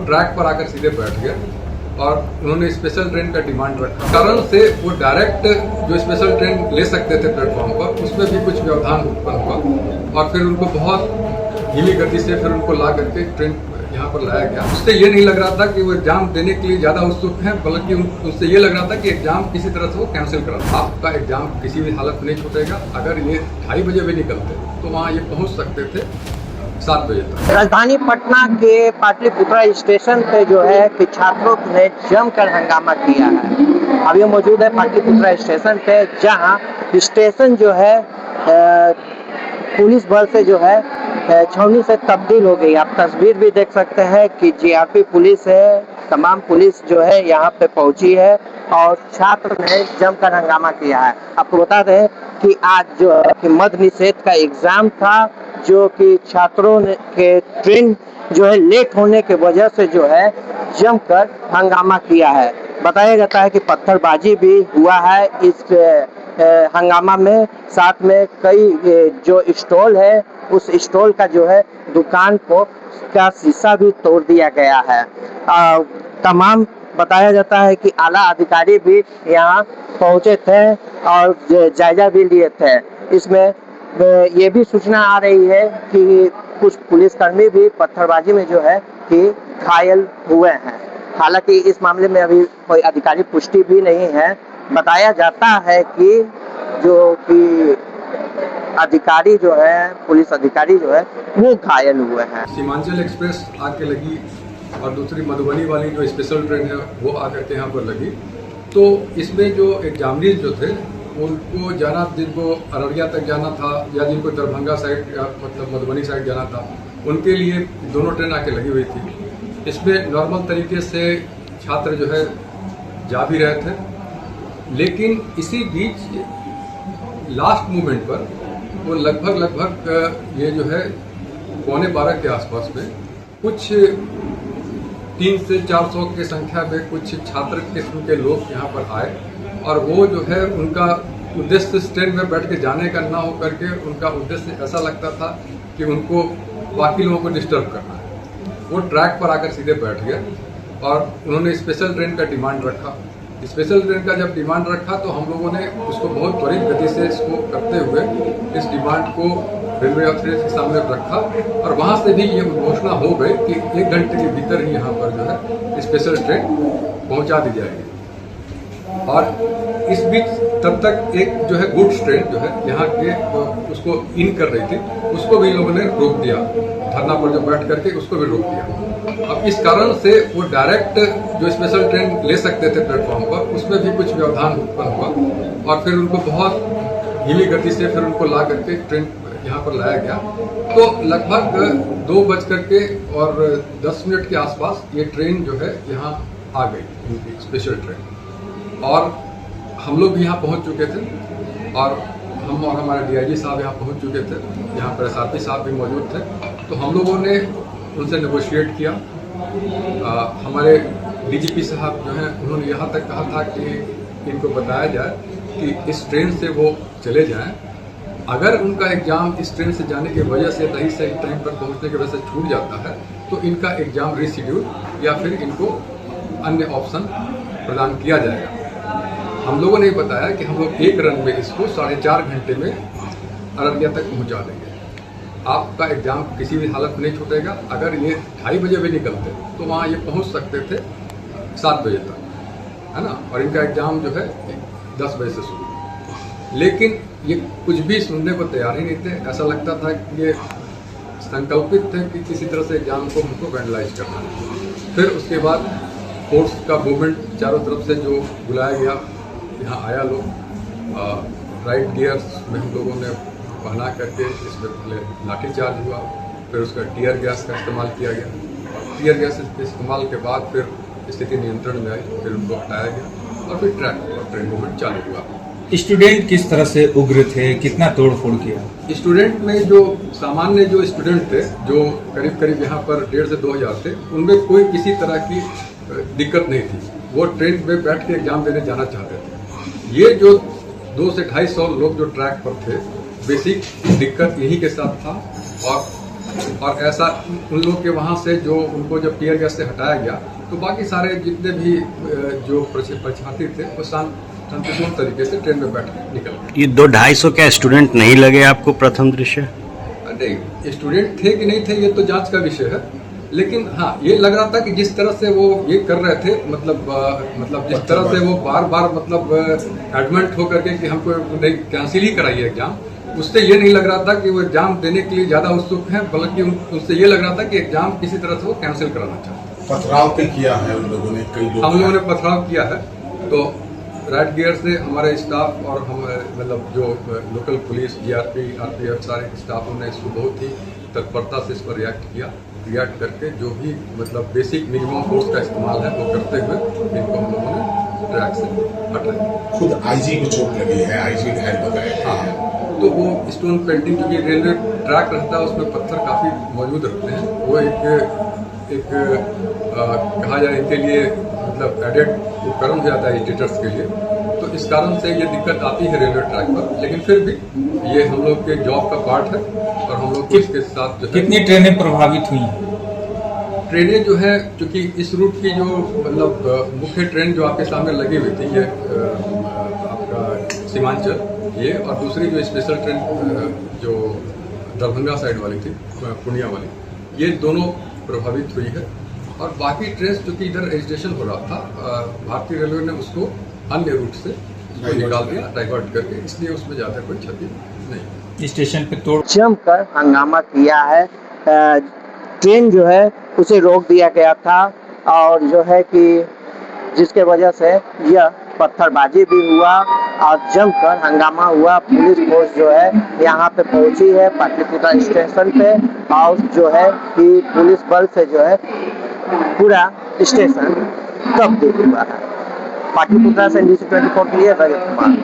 Track पर आकर सीधे बैठ गया और उन्होंने स्पेशल ट्रेन का डिमांड रखा। कारण से वो डायरेक्ट जो स्पेशल ट्रेन ले सकते थे प्लेटफॉर्म पर, उसमें भी कुछ व्यवधान उत्पन्न हुआ और फिर उनको बहुत धीमी गति से फिर उनको ला करके ट्रेन यहाँ पर लाया गया। उससे ये नहीं लग रहा था कि वो एग्जाम देने के लिए ज़्यादा उत्सुक हैं, बल्कि उससे ये लग रहा था कि एग्जाम किसी तरह से वो कैंसिल करा। आपका एग्जाम किसी भी हालत में नहीं छूटेगा। अगर ये 2:30 बजे भी निकलते तो वहाँ ये पहुँच सकते थे 7 बजे तक। राजधानी पटना के पाटलिपुत्रा स्टेशन पे जो है कि छात्रों ने जमकर हंगामा किया है। अब ये मौजूद है पाटलिपुत्रा स्टेशन पे, जहाँ स्टेशन जो है पुलिस बल से जो है छावनी से तब्दील हो गई। आप तस्वीर भी देख सकते हैं कि जीआरपी पुलिस है, तमाम पुलिस जो है यहाँ पे पहुंची है और छात्र ने जमकर हंगामा किया है। आपको बता दें कि आज जो है कि मद्य निषेध का एग्जाम था, जो कि छात्रों ने के ट्रेन जो है लेट होने की वजह से जो है जमकर हंगामा किया है। बताया जाता है कि पत्थरबाजी भी हुआ है इस हंगामा में। साथ में कई जो स्टॉल है, उस स्टॉल का जो है दुकान को का शीशा भी तोड़ दिया गया है। तमाम बताया जाता है कि आला अधिकारी भी यहाँ पहुँचे थे और जायजा भी लिए थे। इसमें ये भी सूचना आ रही है कि कुछ पुलिसकर्मी भी पत्थरबाजी में जो है कि घायल हुए हैं। हालांकि इस मामले में अभी कोई आधिकारिक पुष्टि भी नहीं है। बताया जाता है कि जो कि अधिकारी जो है, पुलिस अधिकारी जो है, वो घायल हुए हैं। सीमांचल एक्सप्रेस आके लगी और दूसरी मधुबनी वाली जो स्पेशल ट्रेन है वो आकर के यहाँ पर लगी। तो इसमें जो एग्जामिनीज जो थे उनको जाना, जिनको अररिया तक जाना था या जिनको दरभंगा साइड या मतलब मधुबनी साइड जाना था, उनके लिए दोनों ट्रेन आके लगी हुई थी। इसमें नॉर्मल तरीके से छात्र जो है जा भी रहे थे, लेकिन इसी बीच लास्ट मोमेंट पर वो लगभग ये जो है 11:15 के आसपास में कुछ 300 से 400 की संख्या में कुछ छात्र किस्म के लोग यहाँ पर आए और वो जो है उनका उद्देश्य ट्रेन में बैठ के जाने का ना हो करके उनका उद्देश्य ऐसा लगता था कि उनको बाकी लोगों को डिस्टर्ब करना है। वो ट्रैक पर आकर सीधे बैठ गए और उन्होंने स्पेशल ट्रेन का डिमांड रखा। स्पेशल ट्रेन का जब डिमांड रखा तो हम लोगों ने उसको बहुत त्वरित गति से इसको करते हुए इस डिमांड को रेलवे अथॉरिटी के सामने रखा और वहाँ से भी ये घोषणा हो गई कि 1 घंटे के भीतर ही यहाँ पर जो है स्पेशल ट्रेन पहुँचा दी जाएगी। और इस बीच तब तक एक जो है गुड्स ट्रेन जो है यहाँ के उसको इन कर रही थी, उसको भी लोगों ने रोक दिया। धरना पर जो बैठ करके उसको भी रोक दिया। अब इस कारण से वो डायरेक्ट जो स्पेशल ट्रेन ले सकते थे प्लेटफॉर्म पर, उसमें भी कुछ व्यवधान उत्पन्न हुआ और फिर उनको बहुत धीमी गति से फिर उनको ला करके ट्रेन यहाँ पर लाया गया। तो लगभग 2:10 के आसपास ये ट्रेन जो है यहाँ आ गई, इनकी स्पेशल ट्रेन। और हम लोग भी यहाँ पहुँच चुके थे और हम और हमारे डीआईजी साहब यहाँ पहुँच चुके थे। यहाँ पर एसआरपी साहब भी मौजूद थे। तो हम लोगों ने उनसे नेगोशिएट किया। हमारे डीजीपी साहब जो हैं उन्होंने यहाँ तक कहा था कि इनको बताया जाए कि इस ट्रेन से वो चले जाएं। अगर उनका एग्ज़ाम इस ट्रेन से जाने की वजह से सही टाइम पर पहुँचने की वजह से छूट जाता है तो इनका एग्ज़ाम रीशेड्यूल या फिर इनको अन्य ऑप्शन प्रदान किया जाएगा। हम लोगों ने बताया कि हम लोग 1 रन में इसको 4.5 घंटे में अररिया तक पहुंचा देंगे। आपका एग्जाम किसी भी हालत में नहीं छूटेगा। अगर ये 2:30 बजे भी निकलते तो वहाँ ये पहुंच सकते थे 7 बजे तक, है ना। और इनका एग्जाम जो है 10 बजे से शुरू। लेकिन ये कुछ भी सुनने को तैयार ही नहीं थे। ऐसा लगता था कि ये संकल्पित थे कि किसी तरह से एग्जाम को हमको वैंडलाइज करना है। फिर उसके बाद फोर्स का मूवमेंट चारों तरफ से जो बुलाया गया, यहाँ आया लोग राइट गियर्स में हम लोगों ने पहना करके इसमें पहले लाठीचार्ज हुआ, फिर उसका टीयर गैस का इस्तेमाल किया गया। टीयर गैस के इस्तेमाल के बाद फिर स्थिति नियंत्रण में आई, फिर उनको हटाया गया और फिर ट्रेन मूवमेंट चालू हुआ। स्टूडेंट किस तरह से उग्र थे, कितना तोड़फोड़ किया? स्टूडेंट में जो सामान्य जो स्टूडेंट थे, जो करीब यहाँ पर 1,500 से 2,000 थे, उनमें कोई किसी तरह की दिक्कत नहीं थी। वो ट्रेन में बैठ के एग्जाम देने जाना चाहते थे। ये जो 200 से 250 लोग जो ट्रैक पर थे, बेसिक दिक्कत यही के साथ था। और और ऐसा उन लोग के वहाँ से जो उनको जब टीयर गैस से हटाया गया तो बाकी सारे जितने भी जो परीक्षार्थी थे वो शांतिपूर्ण तरीके से ट्रेन में बैठ के निकल गए। ये 200-250 क्या स्टूडेंट नहीं लगे आपको प्रथम दृश्य? नहीं, स्टूडेंट थे कि नहीं थे ये तो जांच का विषय है, लेकिन हाँ ये लग रहा था कि जिस तरह से वो ये कर रहे थे मतलब जिस तरह से वो बार बार मतलब एडमेंट होकर के कि हमको कैंसिल ही कराइए एग्जाम, उससे ये नहीं लग रहा था कि वो एग्जाम देने के लिए ज्यादा उत्सुक हैं, बल्कि उससे ये लग रहा था कि एग्जाम किसी तरह से वो कैंसिल कराना चाहते हैं। पथराव भी किया है उन लोगों ने, कई लोग हम लोगों ने पथराव किया है, तो राइट गियर से हमारे स्टाफ और हम मतलब जो लोकल पुलिस जीआरपी आरपीएफ सारे स्टाफों ने इसको बहुत ही तत्परता से इस पर रिएक्ट करके जो भी मतलब बेसिक मिनिमम फोर्स का इस्तेमाल है वो करते हुए इनको हम लोगों ने ट्रैक से हटाया। खुद आईजी को चोट लगी है, आईजी घायल बताया। हाँ, तो वो स्टोन पेल्टिंग क्योंकि रेलवे ट्रैक रहता है उसमें पत्थर काफ़ी मौजूद रहते हैं, वो एक कहा जाए इनके लिए मतलब एडेड उपकरण हो जाता है एडिटर्स के लिए, तो इस कारण से ये दिक्कत आती है रेलवे ट्रैक पर, लेकिन फिर भी ये हम लोग के जॉब का पार्ट है और हम लोग इसके साथ जो है। कितनी ट्रेनें प्रभावित हुई? ट्रेनें जो है क्योंकि इस रूट की जो मतलब मुख्य ट्रेन जो आपके सामने लगी हुई थी ये आपका सीमांचल ये, और दूसरी जो स्पेशल ट्रेन जो दरभंगा साइड वाली थी पूर्णिया वाली, ये दोनों प्रभावित हुई है। और बाकी ट्रेन जो कि इधर रजिस्ट्रेशन हो रहा था भारतीय रेलवे ने उसको अन्य रूट से निकाल दिया डाइवर्ट करके, इसलिए उसमें ज़्यादा कोई क्षति नहीं। स्टेशन पे तोड़ जमकर हंगामा किया है, ट्रेन जो है उसे रोक दिया गया था और जो है कि जिसके वजह से यह पत्थरबाजी भी हुआ और जमकर हंगामा हुआ। पुलिस फोर्स जो है यहाँ पे पहुंची है पाटलिपुत्रा स्टेशन पे और जो है कि पुलिस बल से जो है पूरा स्टेशन तब्दील हुआ है। पाटलिपुत्रा से NDC 24 के लिए रजत कुमार।